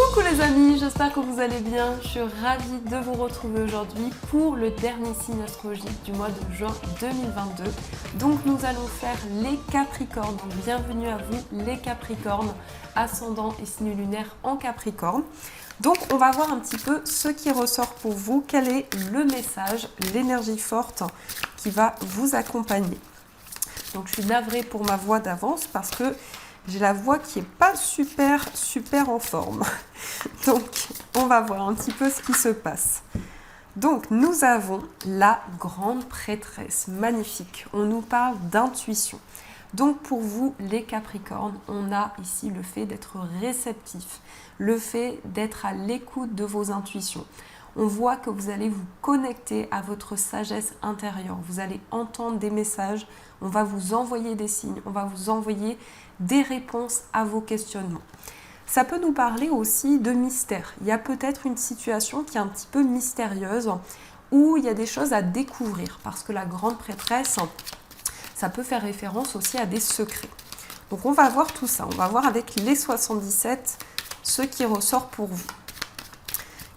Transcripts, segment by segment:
Coucou les amis, j'espère que vous allez bien. Je suis ravie de vous retrouver aujourd'hui pour le dernier signe astrologique du mois de juin 2022. Donc nous allons faire les Capricornes. Donc bienvenue à vous les Capricornes, ascendant et signe lunaire en Capricorne. Donc on va voir un petit peu ce qui ressort pour vous, quel est le message, l'énergie forte qui va vous accompagner. Donc je suis navrée pour ma voix d'avance parce que j'ai la voix qui n'est pas super en forme. Donc, on va voir un petit peu ce qui se passe. Donc, nous avons la grande prêtresse, magnifique. On nous parle d'intuition. Donc, pour vous, les Capricornes, on a ici le fait d'être réceptif, le fait d'être à l'écoute de vos intuitions. On voit que vous allez vous connecter à votre sagesse intérieure. Vous allez entendre des messages, on va vous envoyer des signes, on va vous envoyer des réponses à vos questionnements. Ça peut nous parler aussi de mystère. Il y a peut-être une situation qui est un petit peu mystérieuse où il y a des choses à découvrir parce que la grande prêtresse, ça peut faire référence aussi à des secrets. Donc on va voir tout ça. On va voir avec les 77 ce qui ressort pour vous.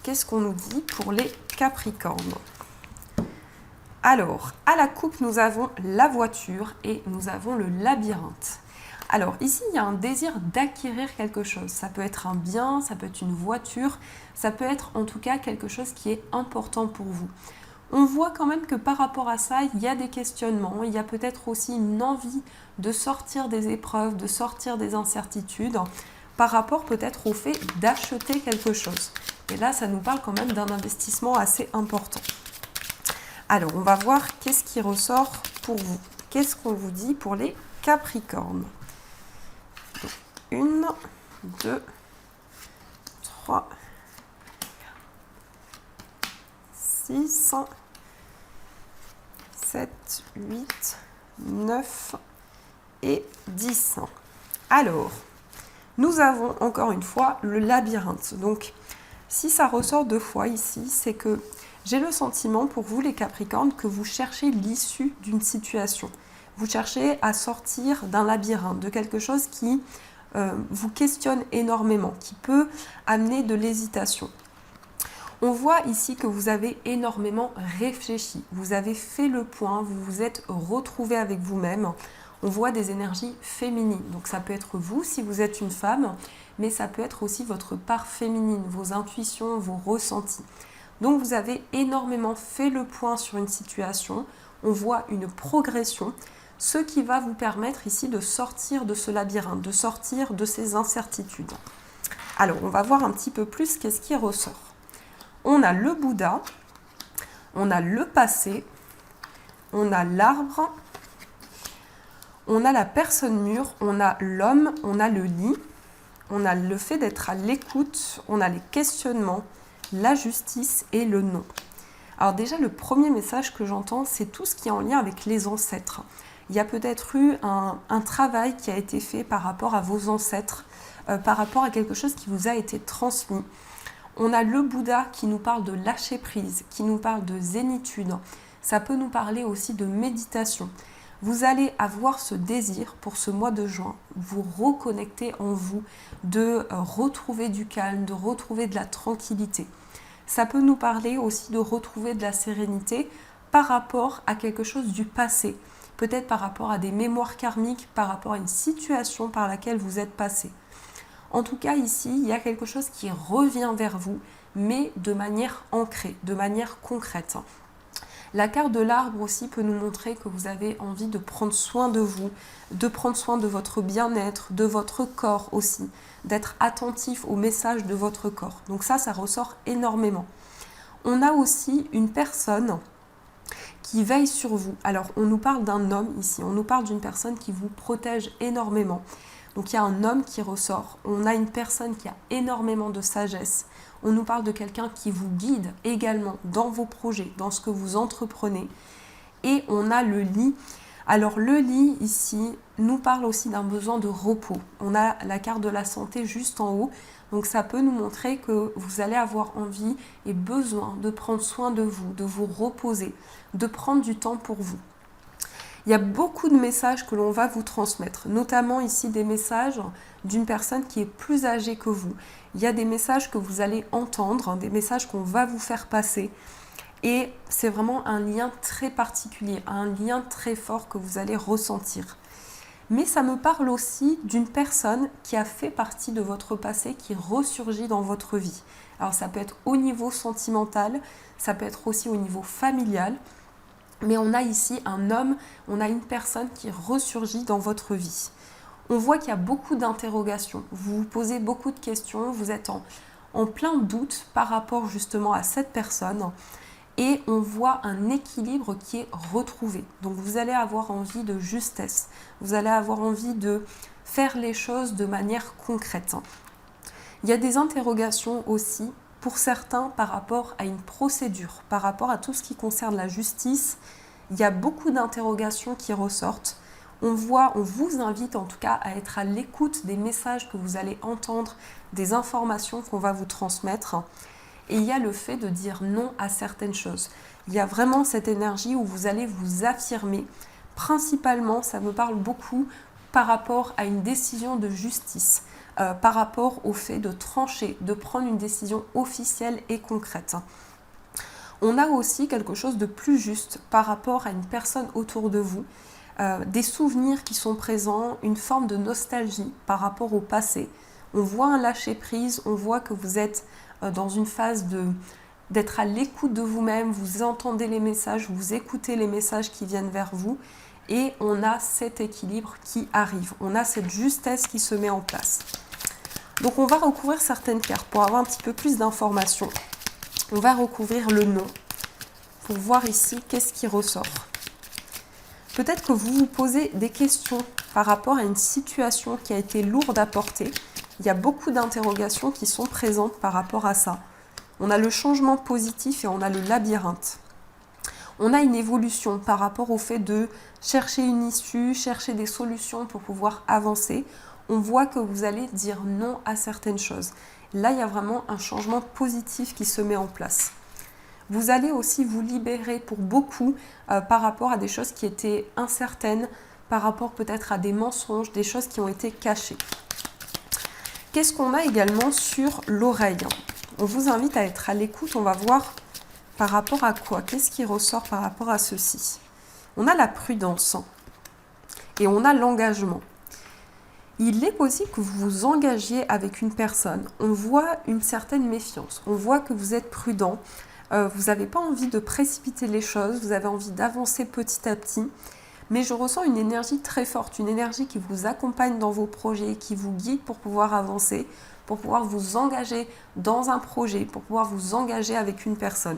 Qu'est-ce qu'on nous dit pour les Capricornes ? Alors, à la coupe, nous avons la voiture et nous avons le labyrinthe. Alors, ici, il y a un désir d'acquérir quelque chose. Ça peut être un bien, ça peut être une voiture, ça peut être en tout cas quelque chose qui est important pour vous. On voit quand même que par rapport à ça, il y a des questionnements, il y a peut-être aussi une envie de sortir des épreuves, de sortir des incertitudes, par rapport peut-être au fait d'acheter quelque chose. Et là, ça nous parle quand même d'un investissement assez important. Alors, on va voir qu'est-ce qui ressort pour vous. Qu'est-ce qu'on vous dit pour les Capricornes ? 1, 2, 3, 6, 7, 8, 9 et 10. Alors, nous avons encore une fois le labyrinthe. Donc, si ça ressort 2 fois ici, c'est que j'ai le sentiment pour vous les Capricornes que vous cherchez l'issue d'une situation. Vous cherchez à sortir d'un labyrinthe, de quelque chose qui vous questionne énormément, qui peut amener de l'hésitation. On voit ici que vous avez énormément réfléchi, vous avez fait le point, vous vous êtes retrouvé avec vous-même. On voit des énergies féminines, donc ça peut être vous si vous êtes une femme, mais ça peut être aussi votre part féminine, vos intuitions, vos ressentis. Donc vous avez énormément fait le point sur une situation, on voit une progression, ce qui va vous permettre ici de sortir de ce labyrinthe, de sortir de ces incertitudes. Alors on va voir un petit peu plus qu'est-ce qui ressort. On a le Bouddha, on a le passé, on a l'arbre, on a la personne mûre, on a l'homme, on a le lit, on a le fait d'être à l'écoute, on a les questionnements, la justice et le non. Alors déjà, le premier message que j'entends, c'est tout ce qui est en lien avec les ancêtres. Il y a peut-être eu un travail qui a été fait par rapport à vos ancêtres, par rapport à quelque chose qui vous a été transmis. On a le Bouddha qui nous parle de lâcher prise, qui nous parle de zénitude. Ça peut nous parler aussi de méditation. Vous allez avoir ce désir pour ce mois de juin, vous reconnecter en vous, de retrouver du calme, de retrouver de la tranquillité. Ça peut nous parler aussi de retrouver de la sérénité par rapport à quelque chose du passé, peut-être par rapport à des mémoires karmiques, par rapport à une situation par laquelle vous êtes passé. En tout cas, ici, il y a quelque chose qui revient vers vous, mais de manière ancrée, de manière concrète. La carte de l'arbre aussi peut nous montrer que vous avez envie de prendre soin de vous, de prendre soin de votre bien-être, de votre corps aussi, d'être attentif aux messages de votre corps. Donc ça ressort énormément. On a aussi une personne qui veille sur vous. Alors, on nous parle d'un homme ici, on nous parle d'une personne qui vous protège énormément. Donc, il y a un homme qui ressort, on a une personne qui a énormément de sagesse. On nous parle de quelqu'un qui vous guide également dans vos projets, dans ce que vous entreprenez. Et on a le lit. Alors, le lit ici nous parle aussi d'un besoin de repos. On a la carte de la santé juste en haut. Donc, ça peut nous montrer que vous allez avoir envie et besoin de prendre soin de vous reposer, de prendre du temps pour vous. Il y a beaucoup de messages que l'on va vous transmettre, notamment ici des messages d'une personne qui est plus âgée que vous. Il y a des messages que vous allez entendre, des messages qu'on va vous faire passer. Et c'est vraiment un lien très particulier, un lien très fort que vous allez ressentir. Mais ça me parle aussi d'une personne qui a fait partie de votre passé, qui ressurgit dans votre vie. Alors ça peut être au niveau sentimental, ça peut être aussi au niveau familial. Mais on a ici un homme, on a une personne qui ressurgit dans votre vie. On voit qu'il y a beaucoup d'interrogations. Vous vous posez beaucoup de questions, vous êtes en plein doute par rapport justement à cette personne. Et on voit un équilibre qui est retrouvé. Donc vous allez avoir envie de justesse. Vous allez avoir envie de faire les choses de manière concrète. Il y a des interrogations aussi pour certains par rapport à une procédure, par rapport à tout ce qui concerne la justice. Il y a beaucoup d'interrogations qui ressortent. On vous invite en tout cas à être à l'écoute des messages que vous allez entendre, des informations qu'on va vous transmettre. Et il y a le fait de dire non à certaines choses. Il y a vraiment cette énergie où vous allez vous affirmer. Principalement, ça me parle beaucoup par rapport à une décision de justice, par rapport au fait de trancher, de prendre une décision officielle et concrète. On a aussi quelque chose de plus juste par rapport à une personne autour de vous, des souvenirs qui sont présents, une forme de nostalgie par rapport au passé. On voit un lâcher-prise, on voit que vous êtes dans une phase d'être à l'écoute de vous-même, vous entendez les messages, vous écoutez les messages qui viennent vers vous et on a cet équilibre qui arrive, on a cette justesse qui se met en place. Donc on va recouvrir certaines cartes pour avoir un petit peu plus d'informations. On va recouvrir le nom pour voir ici qu'est-ce qui ressort. Peut-être que vous vous posez des questions par rapport à une situation qui a été lourde à porter. Il y a beaucoup d'interrogations qui sont présentes par rapport à ça. On a le changement positif et on a le labyrinthe. On a une évolution par rapport au fait de chercher une issue, chercher des solutions pour pouvoir avancer. On voit que vous allez dire non à certaines choses. Là, il y a vraiment un changement positif qui se met en place. Vous allez aussi vous libérer pour beaucoup par rapport à des choses qui étaient incertaines, par rapport peut-être à des mensonges, des choses qui ont été cachées. Qu'est-ce qu'on a également sur l'oreille? On vous invite à être à l'écoute, on va voir par rapport à quoi? Qu'est-ce qui ressort par rapport à ceci? On a la prudence et on a l'engagement. Il est possible que vous vous engagiez avec une personne. On voit une certaine méfiance, on voit que vous êtes prudent, vous n'avez pas envie de précipiter les choses, vous avez envie d'avancer petit à petit. Mais je ressens une énergie très forte, une énergie qui vous accompagne dans vos projets, qui vous guide pour pouvoir avancer, pour pouvoir vous engager dans un projet, pour pouvoir vous engager avec une personne.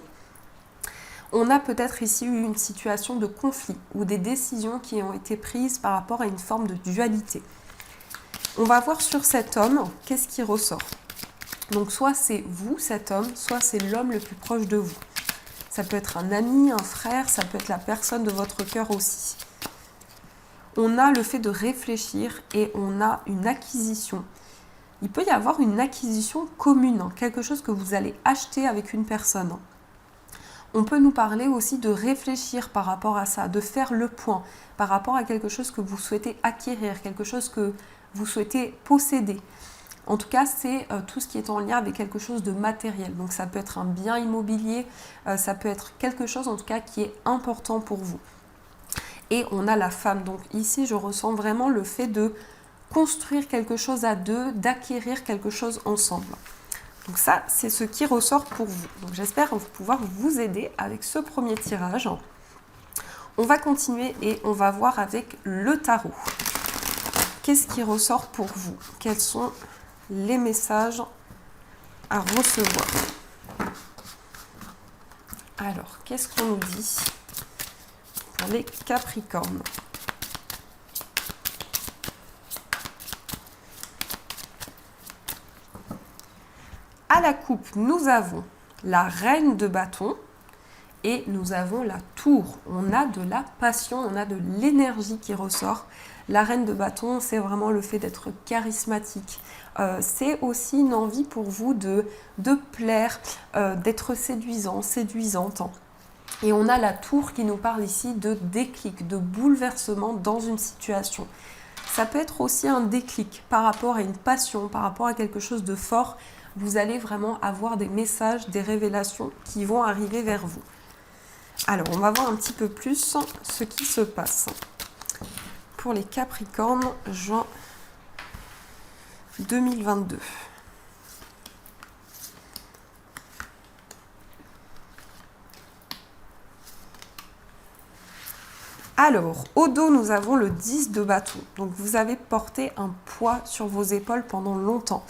On a peut-être ici eu une situation de conflit ou des décisions qui ont été prises par rapport à une forme de dualité. On va voir sur cet homme, qu'est-ce qui ressort. Donc soit c'est vous, cet homme, soit c'est l'homme le plus proche de vous. Ça peut être un ami, un frère, ça peut être la personne de votre cœur aussi. On a le fait de réfléchir et on a une acquisition. Il peut y avoir une acquisition commune, quelque chose que vous allez acheter avec une personne. On peut nous parler aussi de réfléchir par rapport à ça, de faire le point par rapport à quelque chose que vous souhaitez acquérir, quelque chose que vous souhaitez posséder. En tout cas, c'est tout ce qui est en lien avec quelque chose de matériel. Donc ça peut être un bien immobilier, ça peut être quelque chose en tout cas qui est important pour vous. Et on a la femme. Donc ici, je ressens vraiment le fait de construire quelque chose à deux, d'acquérir quelque chose ensemble. Donc ça, c'est ce qui ressort pour vous. Donc j'espère pouvoir vous aider avec ce premier tirage. On va continuer et on va voir avec le tarot. Qu'est-ce qui ressort pour vous? Quels sont les messages à recevoir? Alors, qu'est-ce qu'on nous dit pour les Capricornes? À la coupe, nous avons la reine de bâton et nous avons la tour. On a de la passion, on a de l'énergie qui ressort. La reine de bâton, c'est vraiment le fait d'être charismatique. C'est aussi une envie pour vous de plaire, d'être séduisant, séduisante. Et on a la tour qui nous parle ici de déclic, de bouleversement dans une situation. Ça peut être aussi un déclic par rapport à une passion, par rapport à quelque chose de fort. Vous allez vraiment avoir des messages, des révélations qui vont arriver vers vous. Alors, on va voir un petit peu plus ce qui se passe. Pour les Capricornes, juin 2022. Alors, au dos, nous avons le 10 de bâton. Donc, vous avez porté un poids sur vos épaules pendant longtemps.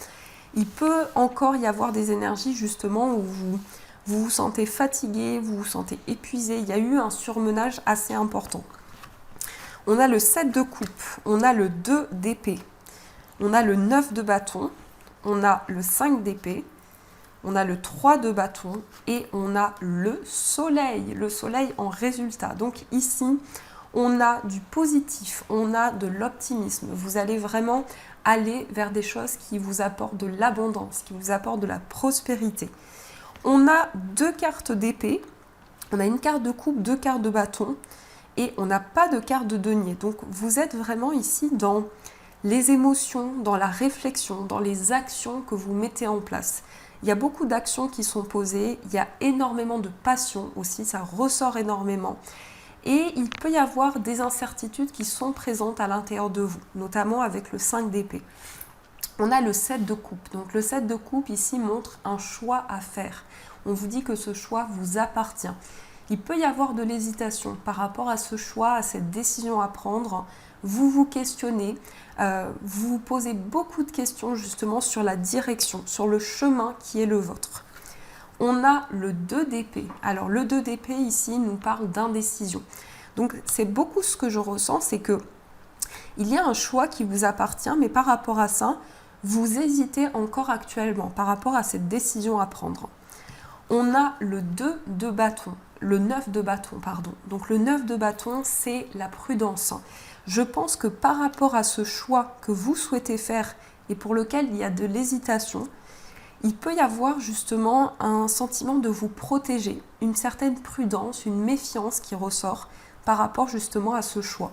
Il peut encore y avoir des énergies, justement, où vous vous sentez fatigué, vous vous sentez épuisé. Il y a eu un surmenage assez important. On a le 7 de coupe, on a le 2 d'épée, on a le 9 de bâton, on a le 5 d'épée, on a le 3 de bâton et on a le soleil en résultat. Donc ici, on a du positif, on a de l'optimisme. Vous allez vraiment aller vers des choses qui vous apportent de l'abondance, qui vous apportent de la prospérité. On a 2 cartes d'épée, on a une carte de coupe, 2 cartes de bâton et on n'a pas de carte de denier. Donc vous êtes vraiment ici dans les émotions, dans la réflexion, dans les actions que vous mettez en place. Il y a beaucoup d'actions qui sont posées, il y a énormément de passion aussi, ça ressort énormément. Et il peut y avoir des incertitudes qui sont présentes à l'intérieur de vous, notamment avec le 5 d'épée. On a le 7 de coupe. Donc le 7 de coupe ici montre un choix à faire. On vous dit que ce choix vous appartient. Il peut y avoir de l'hésitation par rapport à ce choix, à cette décision à prendre. Vous vous questionnez, vous vous posez beaucoup de questions justement sur la direction, sur le chemin qui est le vôtre. On a le 2 d'épée. Alors le 2 d'épée ici nous parle d'indécision. Donc c'est beaucoup ce que je ressens, c'est que il y a un choix qui vous appartient, mais par rapport à ça, vous hésitez encore actuellement par rapport à cette décision à prendre. On a le 2 de bâton, le 9 de bâton, pardon. Donc le 9 de bâton, c'est la prudence. Je pense que par rapport à ce choix que vous souhaitez faire et pour lequel il y a de l'hésitation, il peut y avoir justement un sentiment de vous protéger, une certaine prudence, une méfiance qui ressort par rapport justement à ce choix.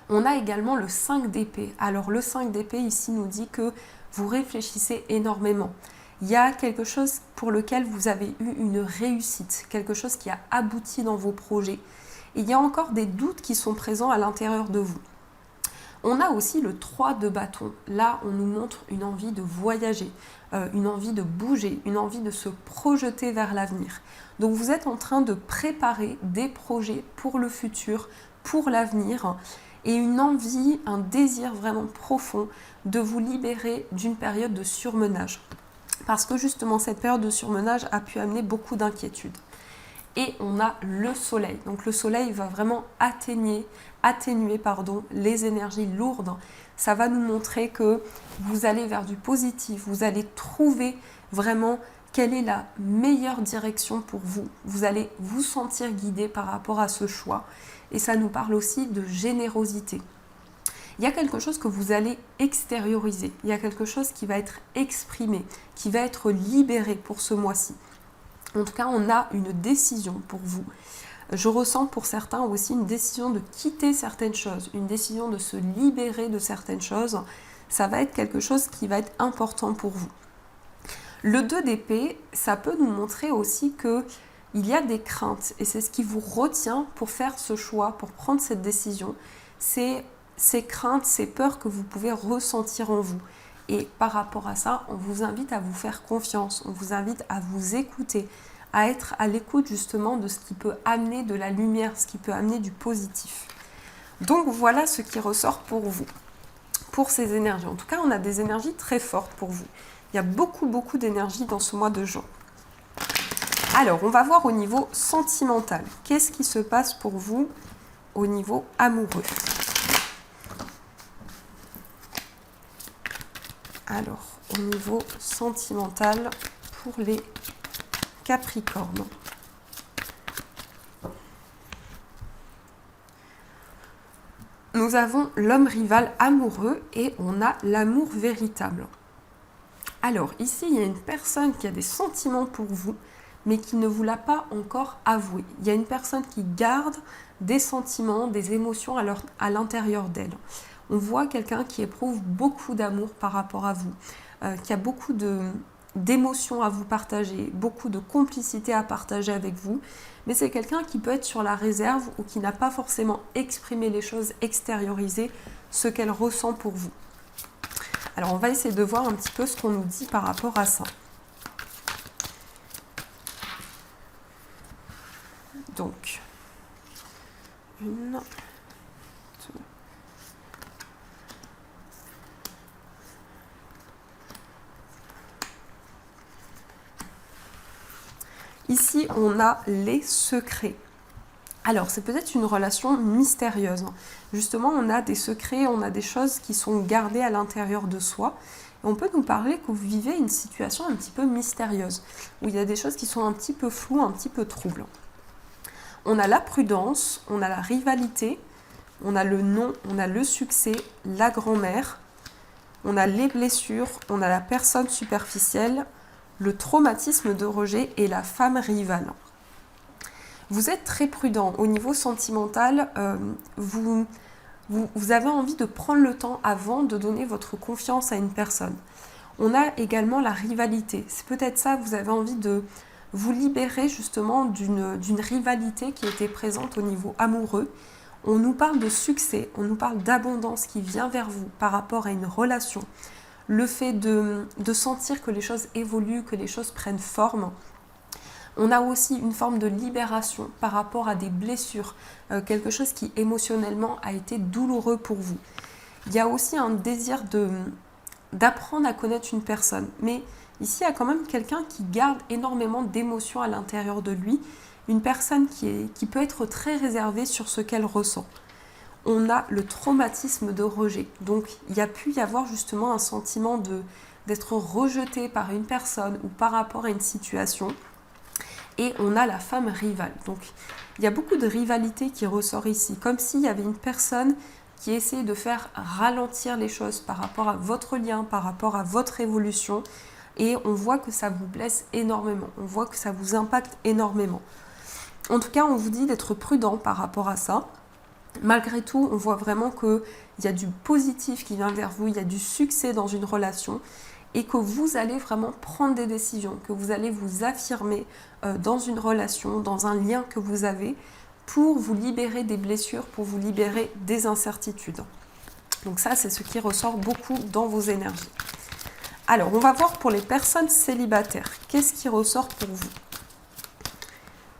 On a également le 5 d'épée. Alors le 5 d'épée ici nous dit que vous réfléchissez énormément. Il y a quelque chose pour lequel vous avez eu une réussite, quelque chose qui a abouti dans vos projets. Et il y a encore des doutes qui sont présents à l'intérieur de vous. On a aussi le 3 de bâton. Là, on nous montre une envie de voyager, une envie de bouger, une envie de se projeter vers l'avenir. Donc vous êtes en train de préparer des projets pour le futur, pour l'avenir, et une envie, un désir vraiment profond de vous libérer d'une période de surmenage. Parce que justement, cette période de surmenage a pu amener beaucoup d'inquiétudes. Et on a le soleil. Donc le soleil va vraiment atténuer les énergies lourdes. Ça va nous montrer que vous allez vers du positif, vous allez trouver vraiment quelle est la meilleure direction pour vous. Vous allez vous sentir guidé par rapport à ce choix. Et ça nous parle aussi de générosité. Il y a quelque chose que vous allez extérioriser. Il y a quelque chose qui va être exprimé, qui va être libéré pour ce mois-ci. En tout cas, on a une décision pour vous. Je ressens pour certains aussi une décision de quitter certaines choses, une décision de se libérer de certaines choses. Ça va être quelque chose qui va être important pour vous. Le 2 d'épée, ça peut nous montrer aussi que il y a des craintes et c'est ce qui vous retient pour faire ce choix, pour prendre cette décision. C'est ces craintes, ces peurs que vous pouvez ressentir en vous. Et par rapport à ça, on vous invite à vous faire confiance, on vous invite à vous écouter, à être à l'écoute justement de ce qui peut amener de la lumière, ce qui peut amener du positif. Donc voilà ce qui ressort pour vous, pour ces énergies. En tout cas, on a des énergies très fortes pour vous. Il y a beaucoup d'énergie dans ce mois de juin. Alors, on va voir au niveau sentimental. Qu'est-ce qui se passe pour vous au niveau amoureux ? Alors, au niveau sentimental pour les Capricornes. Nous avons l'homme rival amoureux et on a l'amour véritable. Alors, ici, il y a une personne qui a des sentiments pour vous, mais qui ne vous l'a pas encore avoué. Il y a une personne qui garde des sentiments, des émotions à l'intérieur d'elle. On voit quelqu'un qui éprouve beaucoup d'amour par rapport à vous, qui a beaucoup d'émotions à vous partager, beaucoup de complicité à partager avec vous, mais c'est quelqu'un qui peut être sur la réserve ou qui n'a pas forcément exprimé les choses, extériorisé ce qu'elle ressent pour vous. Alors on va essayer de voir un petit peu ce qu'on nous dit par rapport à ça. Donc, une, deux. Ici, on a les secrets. Alors, c'est peut-être une relation mystérieuse. Justement, on a des secrets, on a des choses qui sont gardées à l'intérieur de soi. Et on peut nous parler que vous vivez une situation un petit peu mystérieuse, où il y a des choses qui sont un petit peu floues, un petit peu troubles. On a la prudence, on a la rivalité, on a le non, on a le succès, la grand-mère, on a les blessures, on a la personne superficielle, le traumatisme de rejet et la femme rivale. Vous êtes très prudent au niveau sentimental, vous avez envie de prendre le temps avant de donner votre confiance à une personne. On a également la rivalité. C'est peut-être ça, vous avez envie de vous libérer justement d'une rivalité qui était présente au niveau amoureux. On nous parle de succès, on nous parle d'abondance qui vient vers vous par rapport à une relation. Le fait de sentir que les choses évoluent, que les choses prennent forme. On a aussi une forme de libération par rapport à des blessures, quelque chose qui émotionnellement a été douloureux pour vous. Il y a aussi un désir d'apprendre à connaître une personne. Mais ici, il y a quand même quelqu'un qui garde énormément d'émotions à l'intérieur de lui, une personne qui peut être très réservée sur ce qu'elle ressent. On a le traumatisme de rejet. Donc, il y a pu y avoir justement un sentiment d'être rejeté par une personne ou par rapport à une situation. Et on a la femme rivale. Donc, il y a beaucoup de rivalité qui ressort ici, comme s'il y avait une personne qui essaie de faire ralentir les choses par rapport à votre lien, par rapport à votre évolution. Et on voit que ça vous blesse énormément. On voit que ça vous impacte énormément. En tout cas, on vous dit d'être prudent par rapport à ça. Malgré tout, on voit vraiment qu'il y a du positif qui vient vers vous, il y a du succès dans une relation et que vous allez vraiment prendre des décisions, que vous allez vous affirmer dans une relation, dans un lien que vous avez pour vous libérer des blessures, pour vous libérer des incertitudes. Donc ça, c'est ce qui ressort beaucoup dans vos énergies. Alors, on va voir pour les personnes célibataires. Qu'est-ce qui ressort pour vous?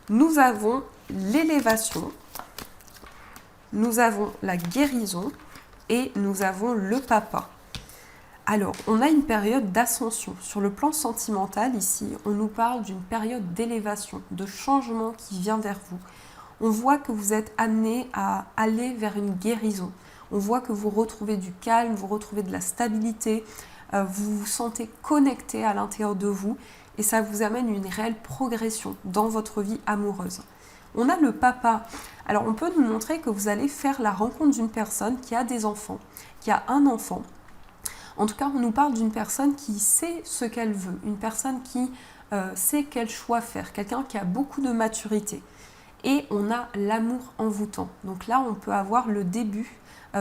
Nous avons l'élévation. Nous avons la guérison et nous avons le papa. Alors, on a une période d'ascension. Sur le plan sentimental, ici, on nous parle d'une période d'élévation, de changement qui vient vers vous. On voit que vous êtes amené à aller vers une guérison. On voit que vous retrouvez du calme, vous retrouvez de la stabilité, vous vous sentez connecté à l'intérieur de vous et ça vous amène une réelle progression dans votre vie amoureuse. On a le papa. Alors, on peut nous montrer que vous allez faire la rencontre d'une personne qui a des enfants, qui a un enfant. En tout cas, on nous parle d'une personne qui sait ce qu'elle veut, une personne qui sait quel choix faire, quelqu'un qui a beaucoup de maturité. Et on a l'amour envoûtant. Donc là, on peut avoir le début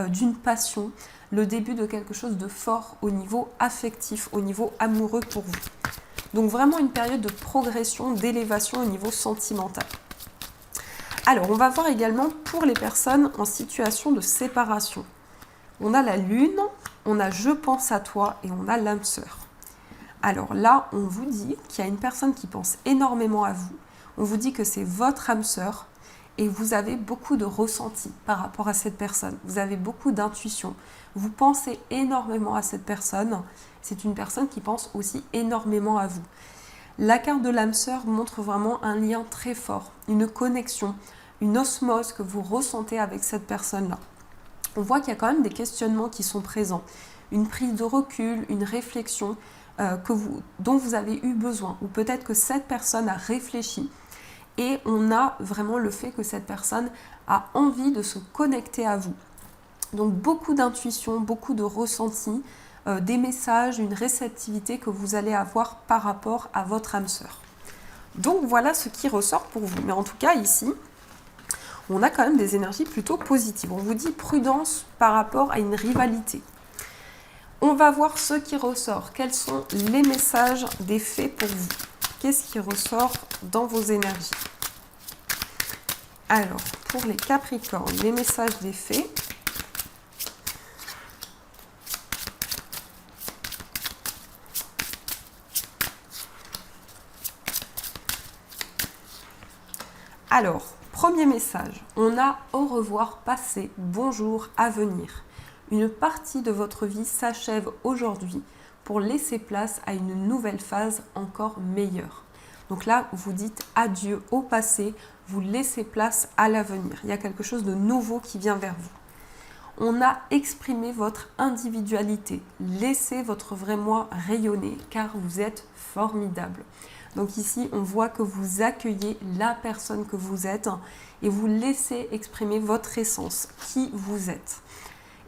d'une passion, le début de quelque chose de fort au niveau affectif, au niveau amoureux pour vous. Donc vraiment une période de progression, d'élévation au niveau sentimental. Alors, on va voir également pour les personnes en situation de séparation. On a la lune, on a je pense à toi et on a l'âme sœur. Alors là, on vous dit qu'il y a une personne qui pense énormément à vous. On vous dit que c'est votre âme sœur et vous avez beaucoup de ressenti par rapport à cette personne. Vous avez beaucoup d'intuition. Vous pensez énormément à cette personne. C'est une personne qui pense aussi énormément à vous. La carte de l'âme sœur montre vraiment un lien très fort, une connexion, une osmose que vous ressentez avec cette personne-là. On voit qu'il y a quand même des questionnements qui sont présents, une prise de recul, une réflexion dont vous avez eu besoin, ou peut-être que cette personne a réfléchi et on a vraiment le fait que cette personne a envie de se connecter à vous. Donc beaucoup d'intuition, beaucoup de ressenti, des messages, une réceptivité que vous allez avoir par rapport à votre âme sœur. Donc voilà ce qui ressort pour vous. Mais en tout cas ici, on a quand même des énergies plutôt positives. On vous dit prudence par rapport à une rivalité. On va voir ce qui ressort. Quels sont les messages des fées pour vous? Qu'est-ce qui ressort dans vos énergies? Alors, pour les Capricornes, les messages des fées. Alors, premier message, on a au revoir passé, bonjour à venir. Une partie de votre vie s'achève aujourd'hui pour laisser place à une nouvelle phase encore meilleure. Donc là, vous dites adieu au passé, vous laissez place à l'avenir. Il y a quelque chose de nouveau qui vient vers vous. On a exprimé votre individualité. Laissez votre vrai moi rayonner car vous êtes formidable. Donc ici, on voit que vous accueillez la personne que vous êtes et vous laissez exprimer votre essence, qui vous êtes.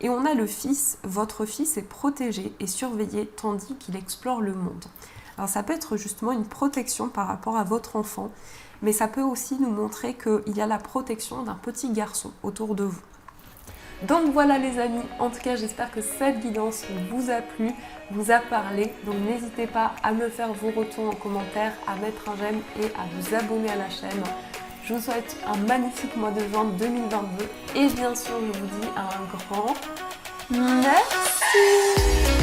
Et on a le fils, votre fils est protégé et surveillé tandis qu'il explore le monde. Alors ça peut être justement une protection par rapport à votre enfant, mais ça peut aussi nous montrer qu'il y a la protection d'un petit garçon autour de vous. Donc voilà les amis, en tout cas j'espère que cette guidance vous a plu, vous a parlé. Donc n'hésitez pas à me faire vos retours en commentaire, à mettre un j'aime et à vous abonner à la chaîne. Je vous souhaite un magnifique mois de juin 2022 et bien sûr je vous dis un grand merci.